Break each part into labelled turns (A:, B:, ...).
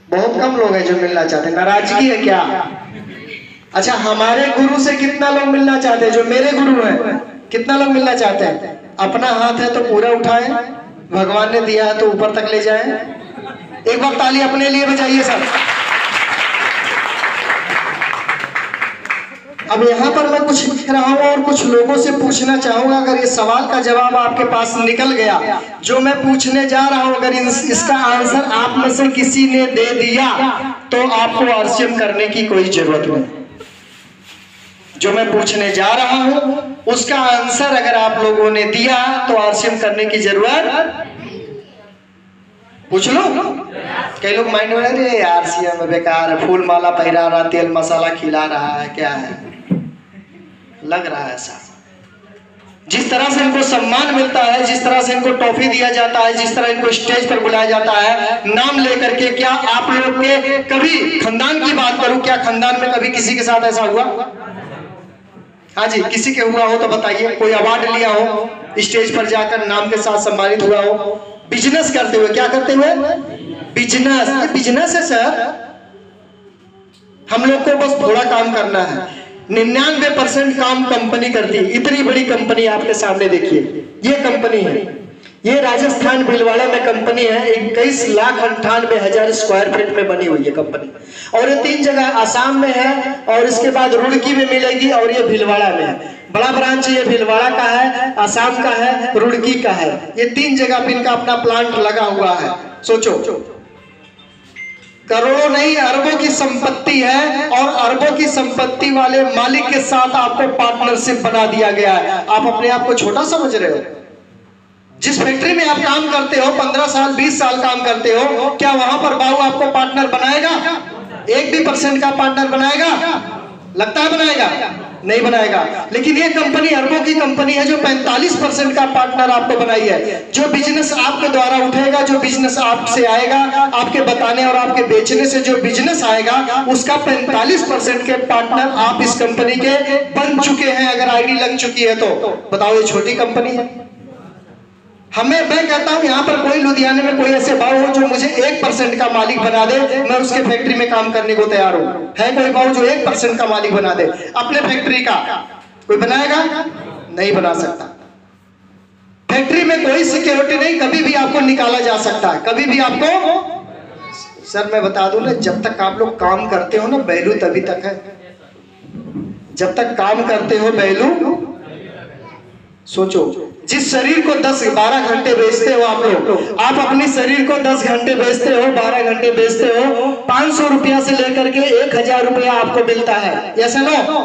A: बहुत कम लोग हैं जो मिलना चाहते हैं। नाराजगी है क्या? अच्छा, हमारे गुरु से कितना लोग मिलना चाहते हैं? जो मेरे गुरु हैं, कितना लोग मिलना चाहते हैं? अपना हाथ है तो पूरा उठाएं, भगवान ने दिया है तो ऊपर तक ले जाएं। एक बार ताली अपने लिए बजाइए सब। अब यहाँ पर मैं कुछ लिख रहा हूँ और कुछ लोगों से पूछना चाहूंगा। अगर ये सवाल का जवाब आपके पास निकल गया, जो मैं पूछने जा रहा हूँ, अगर इसका आंसर आप में से किसी ने दे दिया तो आपको आरसीएम करने की कोई जरूरत नहीं। जो मैं पूछने जा रहा हूँ उसका आंसर अगर आप लोगों ने दिया तो आरसीएम करने की जरूरत। पूछ लो। कई लोग माइंड में, अरे आरसीएम बेकार है, फूल माला पहरा रहा, तेल मसाला खिला रहा है, क्या है? लग रहा है ऐसा। जिस तरह से इनको सम्मान मिलता है, जिस तरह से इनको टॉफी दिया जाता है, जिस तरह इनको स्टेज पर बुलाया जाता है नाम लेकर के, क्या आप लोग के कभी खानदान की बात करूं, क्या खानदान में कभी किसी के साथ ऐसा हुआ? हाँ जी, किसी के हुआ हो तो बताइए। कोई अवार्ड लिया हो, स्टेज पर जाकर नाम के साथ सम्मानित हुआ हो, बिजनेस करते हुए। क्या करते हुए? बिजनेस। ये बिजनेस है सर। हम लोग को बस थोड़ा काम करना है। 99% काम कंपनी करती है। इतनी बड़ी कंपनी आपके सामने देखिए, ये कंपनी है, ये राजस्थान भीलवाड़ा में कंपनी है। 21,98,000 स्क्वायर फीट में बनी हुई है कंपनी, और ये 3 जगह आसाम में है, और इसके बाद रुड़की में मिलेगी, और ये भीलवाड़ा में है। बड़ा ब्रांच ये भीलवाड़ा का है, आसाम का है, रुड़की का है। ये 3 जगह पे इनका अपना प्लांट लगा हुआ है। सोचो, करोड़ों नहीं अरबों की संपत्ति है, और अरबों की संपत्ति वाले मालिक के साथ आपको पार्टनरशिप बना दिया गया है। आप अपने आप को छोटा समझ रहे हो? जिस फैक्ट्री में आप काम करते हो, 15 साल 20 साल काम करते हो, क्या वहां पर बाबू आपको पार्टनर बनाएगा? 1% का पार्टनर बनाएगा? लगता है बनाएगा? नहीं बनाएगा। लेकिन ये कंपनी अरबों की कंपनी है जो 45% का पार्टनर आपको बनाई है। जो बिजनेस आपके द्वारा उठेगा, जो बिजनेस आपसे आएगा, आपके बताने और आपके बेचने से जो बिजनेस आएगा, उसका 45% के पार्टनर आप इस कंपनी के बन चुके हैं। अगर आईडी लग चुकी है तो बताओ, ये छोटी कंपनी है? मैं कहता हूं यहाँ पर कोई लुधियाने में कोई ऐसे भाव हो जो मुझे 1% का मालिक बना दे, मैं उसके फैक्ट्री में काम करने को तैयार हूं। है कोई भाव जो 1% का मालिक बना दे अपने फैक्ट्री का? कोई बनाएगा? नहीं बना सकता। फैक्ट्री में कोई सिक्योरिटी नहीं, कभी भी आपको निकाला जा सकता है, कभी भी आपको। सर मैं बता दूं ना, जब तक आप लोग काम करते हो ना, वैल्यू तभी तक है। जब तक काम करते हो वैल्यू। सोचो, जिस शरीर को 10-12 घंटे बेचते हो आप लोग, आप अपने शरीर को 10 घंटे बेचते हो, 12 घंटे बेचते हो, 500 रुपया से लेकर के 1000 रुपया आपको मिलता है। ऐसा नो,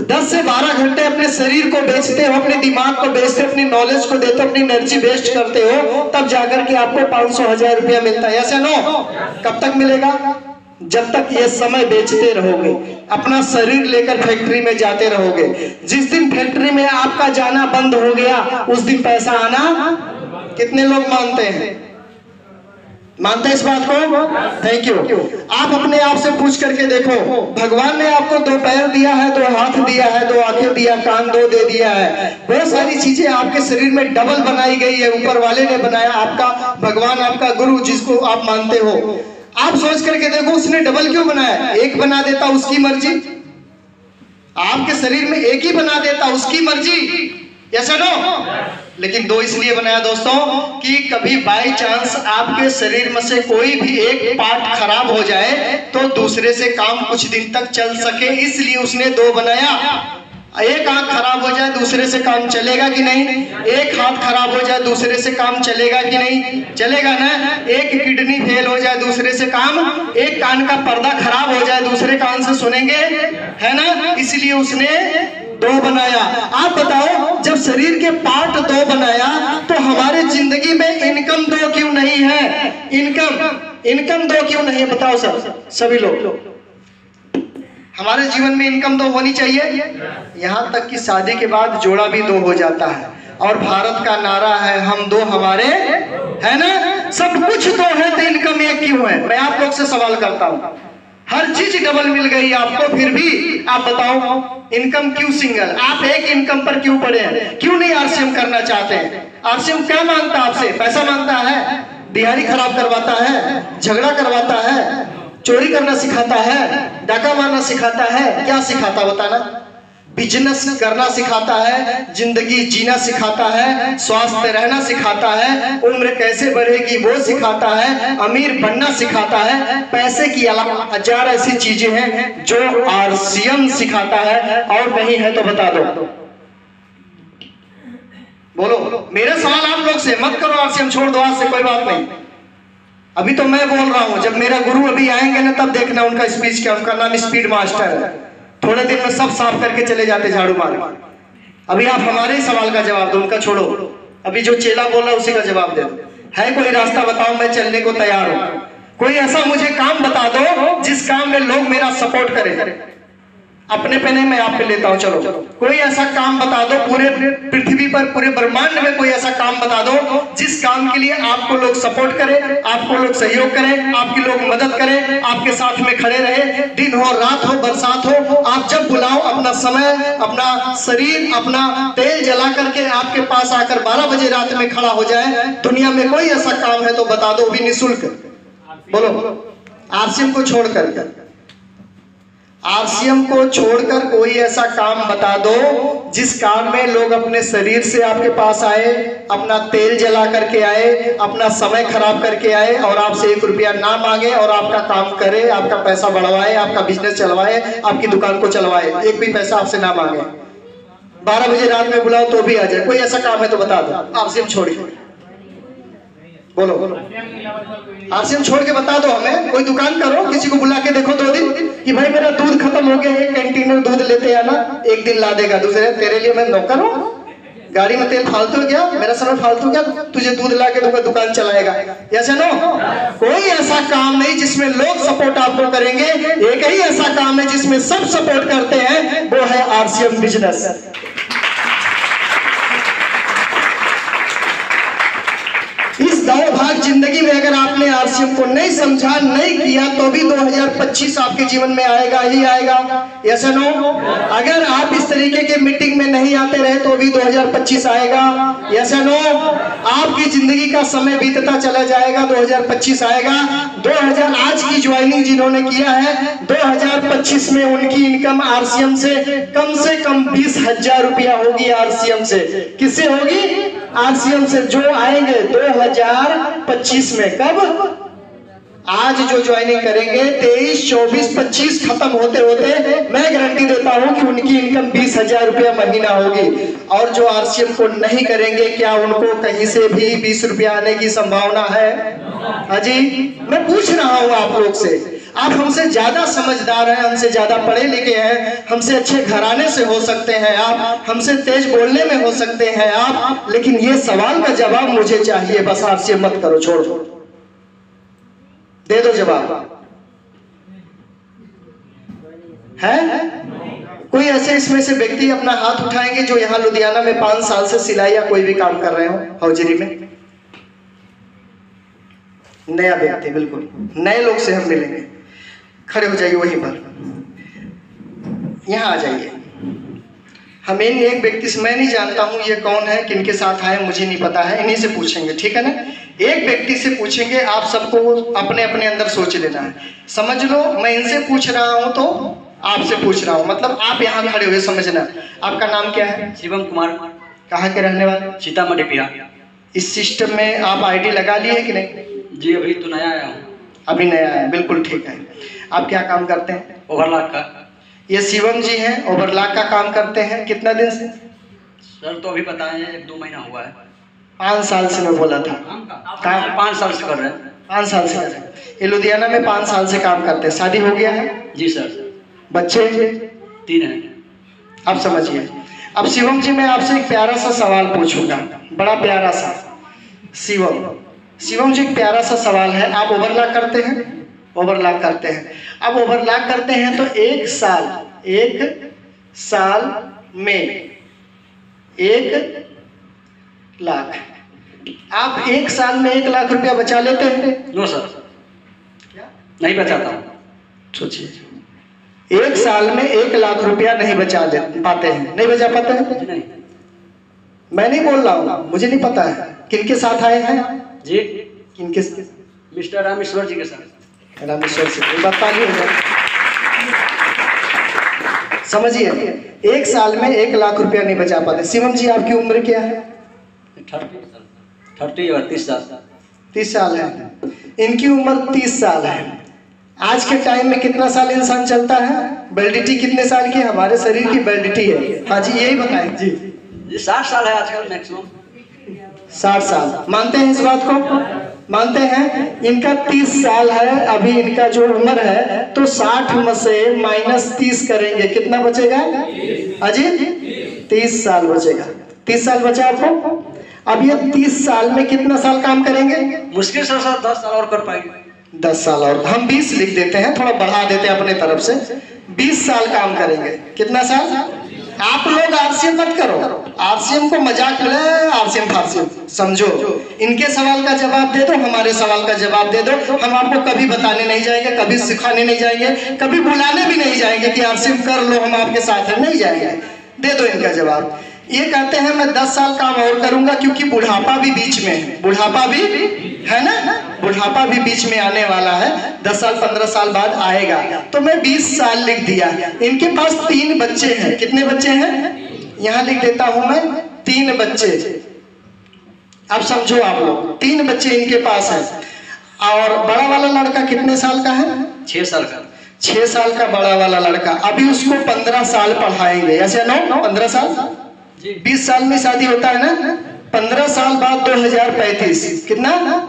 A: 10 से 12 घंटे अपने शरीर को बेचते हो, अपने दिमाग को बेचते हो, अपनी नॉलेज को देते हो, अपनी एनर्जी वेस्ट करते हो, तब जाकर के आपको 500-1000 रुपया मिलता है। ऐसा नो, कब तक मिलेगा? जब तक ये समय बेचते रहोगे, अपना शरीर लेकर फैक्ट्री में जाते रहोगे। जिस दिन फैक्ट्री में आपका जाना बंद हो गया, उस दिन पैसा आना। कितने लोग मानते हैं? मानते हैं इस बात को? Thank you. आप अपने आप से पूछ करके देखो, भगवान ने आपको 2 पैर दिया है, 2 हाथ दिया है, 2 आंखें दिया, कान 2 दे दिया है, बहुत सारी चीजें आपके शरीर में डबल बनाई गई है। ऊपर वाले ने बनाया, आपका भगवान, आपका गुरु जिसको आप मानते हो। आप सोच करके देखो, उसने डबल क्यों बनाया? एक बना देता उसकी मर्जी, आपके शरीर में एक ही बना देता उसकी मर्जी। ऐसा नो, लेकिन 2 इसलिए बनाया दोस्तों कि कभी बाय चांस आपके शरीर में से कोई भी एक पार्ट खराब हो जाए तो दूसरे से काम कुछ दिन तक चल सके, इसलिए उसने 2 बनाया। एक आंख खराब हो जाए दूसरे से काम चलेगा कि नहीं? एक हाथ खराब हो जाए दूसरे से काम चलेगा कि नहीं? चलेगा ना। एक किडनी फेल हो जाए दूसरे से काम, एक कान का पर्दा खराब हो जाए दूसरे कान से सुनेंगे, है ना? इसलिए उसने 2 बनाया। आप बताओ, जब शरीर के पार्ट 2 बनाया तो हमारे जिंदगी में इनकम 2 क्यों नहीं है? इनकम 2 क्यों नहीं है? बताओ सभी लोग। हमारे जीवन में इनकम 2 होनी चाहिए। यहाँ तक कि शादी के बाद जोड़ा भी 2 हो जाता है, और भारत का नारा है हम 2 हमारे, है ना? सब कुछ 2 है तो इनकम 1 क्यों है? मैं आप लोग से सवाल करता हूँ, हर चीज डबल मिल गई आपको, फिर भी आप बताओ इनकम क्यों सिंगल? आप एक इनकम पर क्यों पड़े हैं? क्यों नहीं आरसीएम करना चाहते हैं? आरसीएम क्या मांगता है आपसे? पैसा मांगता है? दिहाड़ी खराब करवाता है, झगड़ा करवाता है, चोरी करना सिखाता है, डाका मारना सिखाता है, क्या सिखाता बताना? बिजनेस करना सिखाता है, जिंदगी जीना सिखाता है, स्वस्थ रहना सिखाता है, उम्र कैसे बढ़ेगी वो सिखाता है, अमीर बनना सिखाता है। पैसे की अलावा हजार ऐसी चीजें हैं जो आरसीएम सिखाता है। और कहीं है तो बता दो, बोलो। मेरा सवाल आप लोग से, मत करो आरसीएम, छोड़ दो आज से, कोई बात नहीं। अभी तो मैं बोल रहा हूं, जब मेरा गुरु अभी आएंगे ना तब देखना उनका स्पीच क्या। उनका नाम स्पीड मास्टर है, थोड़े दिन में सब साफ करके चले जाते झाड़ू मार। अभी आप हमारे ही सवाल का जवाब दो, उनका छोड़ो। अभी जो चेला बोल रहा है उसी का जवाब दे दो। है कोई रास्ता बताओ, मैं चलने को तैयार हूं। कोई ऐसा मुझे काम बता दो जिस काम में लोग मेरा सपोर्ट करें। अपने पे नहीं, मैं आप पे लेता हूं, चलो। कोई ऐसा काम बता दो, पूरे पृथ्वी पर, पूरे ब्रह्मांड में कोई ऐसा काम बता दो जिस काम के लिए आपको लोग सपोर्ट करें, आपको लोग सहयोग करें, आपकी लोग मदद करें, आपके साथ में खड़े रहे। दिन हो, रात हो, बरसात हो, आप जब बुलाओ अपना समय, अपना शरीर, अपना तेल जला करके आपके पास आकर 12 बजे रात में खड़ा हो जाए। दुनिया में कोई ऐसा काम है तो बता दो, भी निःशुल्क। बोलो, आरसीएम को छोड़कर, आरसीएम को छोड़कर कोई ऐसा काम बता दो जिस काम में लोग अपने शरीर से आपके पास आए, अपना तेल जला करके आए, अपना समय खराब करके आए और आपसे 1 रुपया ना मांगे और आपका काम करे, आपका पैसा बढ़वाए, आपका बिजनेस चलवाए, आपकी दुकान को चलवाए, एक भी पैसा आपसे ना मांगे। 12 बजे रात में बुलाओ तो भी आ जाए। कोई ऐसा काम है तो बता दो, आरसीएम छोड़िए। बोलो, आरसीएम छोड़ के बता दो हमें। कोई दुकान करो, किसी को बुला के देखो 2 दिन कि भाई मेरा दूध खत्म हो गया, 1 कंटेनर दूध लेते आना। 1 दिन ला देगा, दूसरे तेरे लिए मैं नौकर हूं, गाड़ी में तेल फालतू क्या, मेरा समय फालतू क्या, तुझे दूध ला के दूंगा, दुकान चलाएगा। Yes no? कोई ऐसा काम नहीं जिसमें लोग सपोर्ट आपको करेंगे। एक ही ऐसा काम है जिसमें सब सपोर्ट करते हैं, वो है आरसीएम बिजनेस। इस दौड़ भाग जिंदगी में अगर आपने आरसीएम को नहीं समझा, नहीं किया, तो भी 2025 आपके जीवन में आएगा ही आएगा। Yes no? अगर आप इस तरीके के मीटिंग में नहीं आते रहे तो भी 2025 आएगा। Yes no? आपकी जिंदगी का समय बीतता चला जाएगा, 2025 आएगा। 2000 आज की ज्वाइनिंग जिन्होंने किया है, 2025 में उनकी इनकम आरसीएम से कम 20,000 रुपया होगी। आरसीएम से, किससे होगी? आरसीएम से। जो आएंगे 2025 में, कब? आज जो ज्वाइनिंग करेंगे 23, 24, 25 खत्म होते होते मैं गारंटी देता हूं कि उनकी इनकम 20,000 रुपया महीना होगी। और जो आरसीएम को नहीं करेंगे, क्या उनको कहीं से भी 20 रुपया आने की संभावना है? अजी, मैं पूछ रहा हूं आप लोग से। आप हमसे ज्यादा समझदार हैं, हमसे ज्यादा पढ़े लिखे हैं, हमसे अच्छे घराने से हो सकते हैं आप, हमसे तेज बोलने में हो सकते हैं आप, लेकिन ये सवाल का जवाब मुझे चाहिए। बस आरसीएम मत करो, छोड़ो, दे दो जवाब। है कोई ऐसे इसमें से व्यक्ति अपना हाथ उठाएंगे जो यहाँ लुधियाना में 5 साल से सिलाई या कोई भी काम कर रहे हो हौजरी में? नया व्यक्ति, बिल्कुल नए लोग से हम मिलेंगे। खड़े हो जाइए वहीं पर, यहाँ आ जाइए। हमें एक व्यक्ति से, मैं नहीं जानता हूँ ये कौन है, किनके साथ आए मुझे नहीं पता है, इन्हीं से पूछेंगे, ठीक है ना? एक व्यक्ति से पूछेंगे, आप सबको अपने अपने अंदर सोच लेना है। समझ लो मैं इनसे पूछ रहा हूँ तो आपसे पूछ रहा हूँ, मतलब आप यहाँ खड़े हुए समझना। आपका नाम क्या है?
B: शिवम कुमार।
A: कहाँ के रहने वाले?
B: सीतामढ़ी बिहार।
A: इस सिस्टम में आप आईडी लगा लिए कि नहीं?
B: जी अभी तो नया आया हूँ।
A: अभी नया है, बिल्कुल ठीक है। आप क्या काम करते हैं?
B: ओवरलॉक का।
A: ये शिवम जी हैं, ओवरलॉक का काम करते हैं। कितना दिन से?
B: सर तो अभी बताए हैं 1-2 महीना हुआ है।
A: 5 साल से मैं बोला था।
B: काम 5 साल से कर रहे हैं।
A: 5 साल से कर रहे हैं। ये लुधियाना में 5 साल से काम करते हैं। शादी हो गया है?
B: जी सर।
A: बच्चे?
B: 3 हैं।
A: अब समझिए। अब शिवम जी, मैं आपसे एक प्यारा सा सवाल पूछूंगा, बड़ा प्यारा सा। शिवम जी, एक प्यारा सा सवाल है। आप ओवरलॉक करते हैं? ओवरलॉक करते हैं। अब ओवरलॉक करते हैं तो 1 साल में 1 लाख, आप 1 साल में 1 लाख रुपया बचा लेते हैं?
B: नो सर, नहीं बचाता हूँ।
A: सोचिए, 1 साल में 1 लाख रुपया नहीं बचा पाते हैं, नहीं बचा पाते हैं?
B: नहीं,
A: मैं नहीं बोल रहा हूँ, मुझे नहीं पता है। किनके साथ आए हैं?
B: जी
A: किनके?
B: मिस्टर रामेश्वर जी के साथ।
A: रामेश्वर से एक बात ताली हो जाए। समझिए, एक साल में 1 लाख रुपया नहीं बचा पाते। शिवम जी आपकी उम्र क्या है?
B: 30 और 30 साल।
A: 30 साल है। इनकी उम्र 30 साल है। आज के टाइम में कितना साल इंसान चलता है? वैलिडिटी कितने साल की हमारे शरीर की वैलिडिटी है? हाँ जी, यही बताएं जी।
B: 60 साल है आजकल मैक्सिमम।
A: 60 साल मानते हैं इस बात को? मानते हैं। इनका 30 साल है अभी, इनका जो उम्र है, तो 60 में से -30 करेंगे, कितना बचेगा? अजी 30 साल बचेगा। 30 साल बचा आपको। अब ये 30 साल में कितना साल काम करेंगे?
B: मुश्किल से 10 साल और कर पाएंगे।
A: 10 साल और, हम 20 लिख देते हैं, थोड़ा बढ़ा देते हैं अपने तरफ से। 20 साल काम करेंगे। कितना साल? आप लोग आरसीएम मत करो, आरसीएम को मजाक मिला, आरसीएम फारसीएम समझो। इनके सवाल का जवाब दे दो, हमारे सवाल का जवाब दे दो। हम आपको कभी बताने नहीं जाएंगे, कभी सिखाने नहीं जाएंगे, कभी बुलाने भी नहीं जाएंगे कि आरसीएम कर लो, हम आपके साथ हैं, नहीं जाएंगे। दे दो इनका जवाब। ये कहते हैं मैं 10 साल काम और करूंगा, क्योंकि बुढ़ापा भी बीच में है। बुढ़ापा भी है ना, बुढ़ापा भी बीच में आने वाला है, 10 साल 15 साल बाद आएगा। तो मैं 20 साल लिख दिया। इनके पास 3 बच्चे हैं। कितने बच्चे हैं? यहाँ लिख देता हूं मैं, 3 बच्चे। अब समझो आप लोग, 3 बच्चे इनके पास है। और बड़ा वाला लड़का कितने साल का है?
B: 6 साल का।
A: 6 साल का बड़ा वाला लड़का। अभी उसको 15 साल पढ़ाएंगे, ऐसे ना? 15 साल, 20 साल में शादी होता है ना, 15 साल बाद 2035, कितना?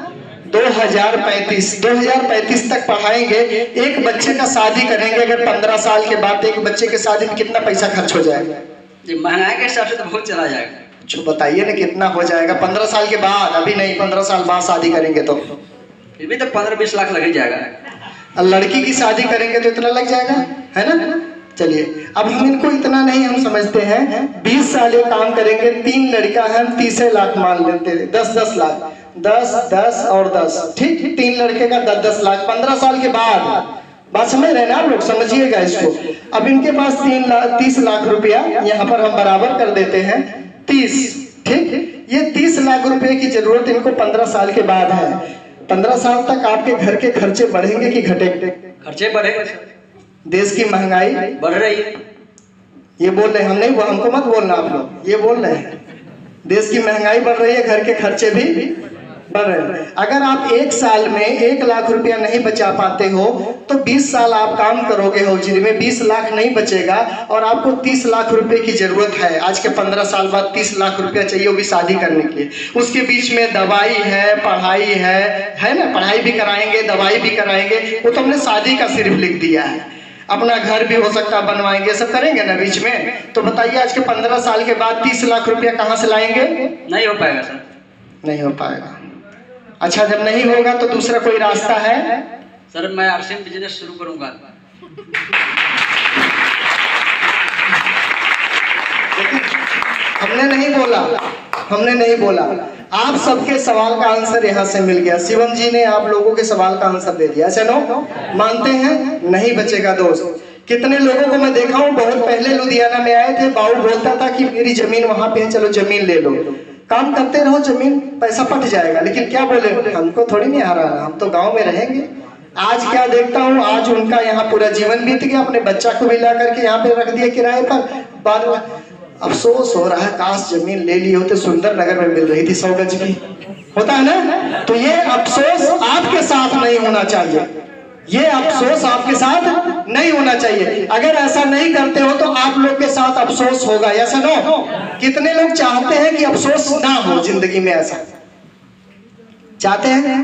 A: 2035 तक पढ़ाएंगे। एक बच्चे का शादी करेंगे, अगर 15 साल के बाद एक बच्चे के शादी में कितना पैसा खर्च हो जाएगा?
B: महंगाई के हिसाब से तो बहुत चला जाएगा।
A: जो बताइए ना कितना हो जाएगा 15 साल के बाद? अभी नहीं, 15 साल बाद शादी करेंगे तो
B: फिर भी तो 15-20 लाख लग ही जाएगा।
A: लड़की की शादी करेंगे तो इतना लग जाएगा, है ना? चलिए, अब हम इनको इतना नहीं हम समझते हैं। 20 साल ये काम करेंगे, 3 लड़का है, हम 30 लाख मान लेते हैं, 10-10 लाख, 10 और 10, ठीक। 3 लड़के का 10-10 लाख। 15 साल के बाद, बात समझ रहे हैं ना आप लोग? समझिएगा इसको। अब इनके पास 30 लाख रुपया, यहाँ पर हम बराबर कर देते हैं 30, ठीक। ये 30 लाख रुपए की जरूरत इनको 15 साल के बाद है। 15 साल तक आपके घर के खर्चे बढ़ेंगे कि घटेंगे?
B: खर्चे बढ़ेंगे।
A: देश की महंगाई
B: बढ़ रही है।
A: ये बोल रहे हैं, हम नहीं, हमको मत बोलना आप लोग, ये बोल रहे हैं। देश की महंगाई बढ़ रही है, घर के खर्चे भी बढ़ रहे हैं। अगर आप 1 साल में 1 लाख रुपया नहीं बचा पाते हो, तो 20 साल आप काम करोगे हो, जिनमें 20 लाख नहीं बचेगा, और आपको 30 लाख रुपए की जरूरत है। आज के 15 साल बाद 30 लाख रुपया चाहिए, वो भी शादी करने के लिए। उसके बीच में दवाई है, पढ़ाई है ना? पढ़ाई भी कराएंगे, दवाई भी कराएंगे। वो तो हमने शादी का सिर्फ लिख दिया है। अपना घर भी हो सकता बनवाएंगे, सब करेंगे ना बीच में। तो बताइए, आज के 15 साल के बाद 30 लाख रुपया कहाँ से लाएंगे?
B: नहीं हो पाएगा सर,
A: नहीं हो पाएगा। अच्छा, जब नहीं होगा तो दूसरा कोई रास्ता है?
B: सर मैं आरसीएम बिजनेस शुरू करूंगा।
A: हमने नहीं बोला। आप सबके सवाल का आंसर यहाँ से मिल गया। शिवम जी ने आप लोगों के सवाल का आंसर दे दिया। चलो, मानते हैं? नहीं बचेगा दोस्त। कितने लोगों को मैं देखा हूँ, बहुत पहले लुधियाना में आए थे, बाबू बोलता था कि मेरी जमीन वहां पे है, चलो जमीन ले लो, काम करते रहो, जमीन पैसा पट जाएगा। लेकिन क्या बोले, हमको थोड़ी नहीं आ रहा, हम तो गाँव में रहेंगे। आज क्या देखता हूँ, आज उनका यहाँ पूरा जीवन बीत गया, अपने बच्चा को भी ला करके यहाँ पे रख दिया किराए पर। बाद में अफसोस हो रहा है, काश जमीन ले ली होते, सुंदर नगर में मिल रही थी 100 गज की। होता है ना? तो ये अफसोस आपके साथ नहीं होना चाहिए, ये अफसोस आपके साथ नहीं होना चाहिए। अगर ऐसा नहीं करते हो तो आप लोग के साथ अफसोस होगा, ऐसा ना हो? कितने लोग चाहते हैं कि अफसोस ना हो जिंदगी में? ऐसा चाहते हैं?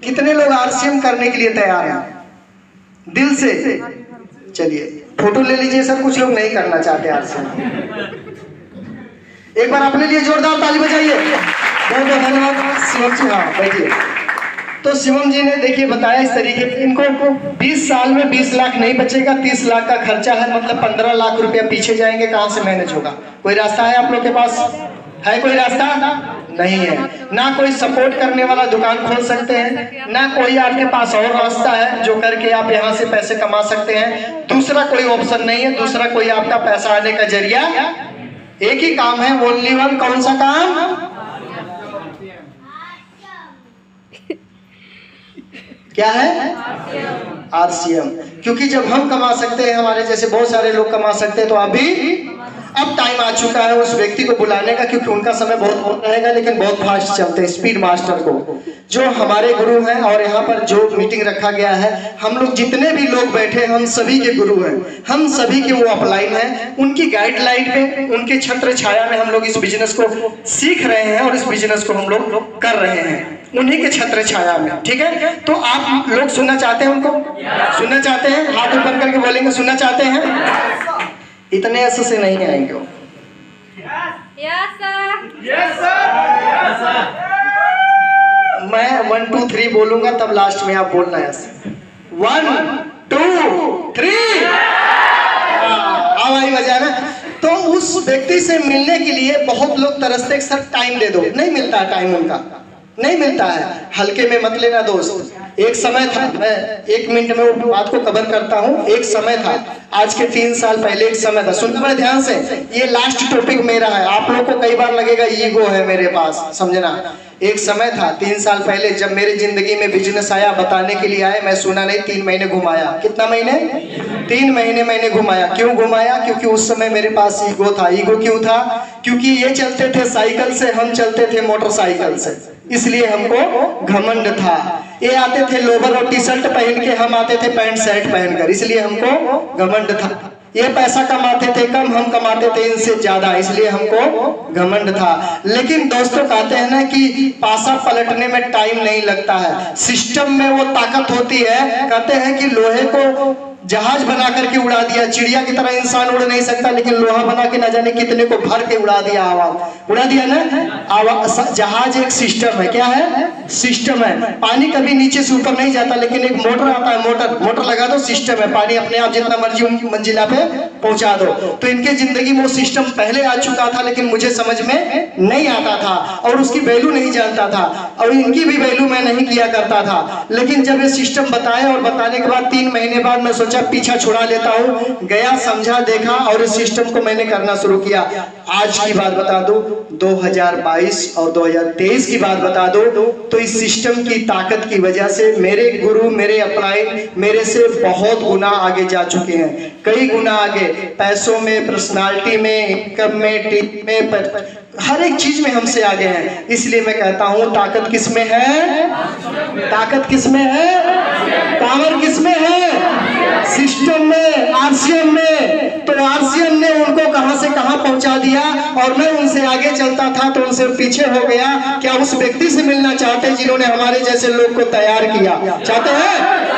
A: कितने लोग आरसीएम करने के लिए तैयार हैं दिल से? चलिए फोटो ले लीजिए सर। कुछ लोग नहीं करना चाहते आरसीएम। एक बार अपने लिए जोरदार ताली बजाइए। बहुत बहुत धन्यवाद शिवम जी। हाँ बैठिए। तो शिवम जी ने देखिए बताया इस तरीके से, इनको 20 साल में 20 लाख नहीं बचेगा, 30 लाख का खर्चा है, मतलब 15 लाख रुपया पीछे जाएंगे। कहाँ से मैनेज होगा? कोई रास्ता है आप लोग के पास? है कोई रास्ता? नहीं है। ना कोई सपोर्ट करने वाला दुकान खोल सकते हैं, ना कोई आपके पास और रास्ता है जो करके आप यहाँ से पैसे कमा सकते हैं। दूसरा कोई ऑप्शन नहीं है, दूसरा कोई आपका पैसा आने का जरिया एक ही काम है, ओनली वन। कौन सा काम? क्या है? आरसीएम। क्योंकि जब हम कमा सकते हैं, हमारे जैसे बहुत सारे लोग कमा सकते हैं, तो अब टाइम आ चुका है उस व्यक्ति को बुलाने का, क्योंकि उनका समय बहुत कम रहेगा लेकिन बहुत फास्ट चलते हैं, स्पीड मास्टर को, जो हमारे गुरु हैं। और यहाँ पर जो मीटिंग रखा गया है, हम लोग जितने भी लोग बैठे हैं, हम सभी के गुरु हैं, हम सभी के वो अपलाइन हैं। उनकी गाइडलाइन पे, उनके छत्र छाया में हम लोग इस बिजनेस को सीख रहे हैं और इस बिजनेस को हम लोग कर रहे हैं, उन्हीं के छत्र छाया में। ठीक है, तो आप लोग सुनना चाहते हैं, उनको सुनना चाहते हैं? हाथ ऊपर करके बोलेंगे सुनना चाहते हैं। इतने ऐसे से नहीं आएंगे वो। मैं 1 2 3 बोलूंगा, तब लास्ट में आप बोलना है ऐसे। 1 2 3। आवाज बजाना। तो उस व्यक्ति से मिलने के लिए बहुत लोग तरसते, सर टाइम दे दो, नहीं मिलता है टाइम, उनका नहीं मिलता है। हल्के में मत लेना दोस्त। एक समय था, मैं 1 मिनट में वो बात को कवर करता हूँ। एक समय था, आज के 3 साल पहले एक समय था, सुनना बड़े ध्यान से, ये लास्ट टॉपिक मेरा है। आप लोगों को कई बार लगेगा ईगो है मेरे पास, समझना। एक समय था 3 साल पहले, जब मेरी जिंदगी में बिजनेस आया, बताने के लिए आए, मैं सुना नहीं, 3 महीने घुमाया। कितना महीने? 3 महीने मैंने घुमाया। क्यों घुमाया? क्योंकि उस समय मेरे पास ईगो था। ईगो क्यों था? क्योंकि ये चलते थे साइकिल से, हम चलते थे मोटरसाइकिल से, इसलिए हमको घमंड था। ये आते थे लोवर और टी शर्ट पहन के, हम आते थे पैंट शर्ट पहनकर, इसलिए हमको घमंड था। ये पैसा कमाते थे कम, हम कमाते थे इनसे ज्यादा, इसलिए हमको घमंड था। लेकिन दोस्तों कहते हैं ना कि पासा पलटने में टाइम नहीं लगता है, सिस्टम में वो ताकत होती है। कहते हैं कि लोहे को जहाज बना करके उड़ा दिया, चिड़िया की तरह इंसान उड़ नहीं सकता, लेकिन लोहा बना के न जाने कितने को भर के उड़ा दिया, आवाज उड़ा दिया ना। जहाज एक सिस्टम है। क्या है? सिस्टम है। पानी कभी नीचे से ऊपर नहीं जाता, लेकिन एक मोटर आता है, मोटर लगा दो, सिस्टम है, पानी अपने आप जितना मर्जी उनकी मंजिला पे पहुंचा दो। तो इनके जिंदगी में वो सिस्टम पहले आ चुका था, लेकिन मुझे समझ में नहीं आता था और उसकी वैल्यू नहीं जानता था, और इनकी भी वैल्यू मैं नहीं किया करता था। लेकिन जब ये सिस्टम बताया और बताने के बाद 3 महीने बाद मैं जब पीछा छुड़ा लेता हूँ, गया, समझा, देखा और इस सिस्टम को मैंने करना शुरू किया। आज की बात बता दूं, 2022 और 2023 की बात बता दूं, तो इस सिस्टम की ताकत की वजह से मेरे गुरु, मेरे अपलाइन मेरे से बहुत गुना आगे जा चुके हैं, कई गुना आगे, पैसों में, पर्सनालिटी में, इनकम में, टीम में, हर एक चीज में हमसे आगे हैं। इसलिए मैं कहता हूं ताकत किसमें है? ताकत किसमें है? पावर किसमें है? सिस्टम में, आरसीएम में। तो आरसीएम ने उनको कहां से कहां पहुंचा दिया और मैं उनसे आगे चलता था तो उनसे पीछे हो गया। क्या उस व्यक्ति से मिलना चाहते हैं जिन्होंने हमारे जैसे लोग को तैयार किया? चाहते हैं?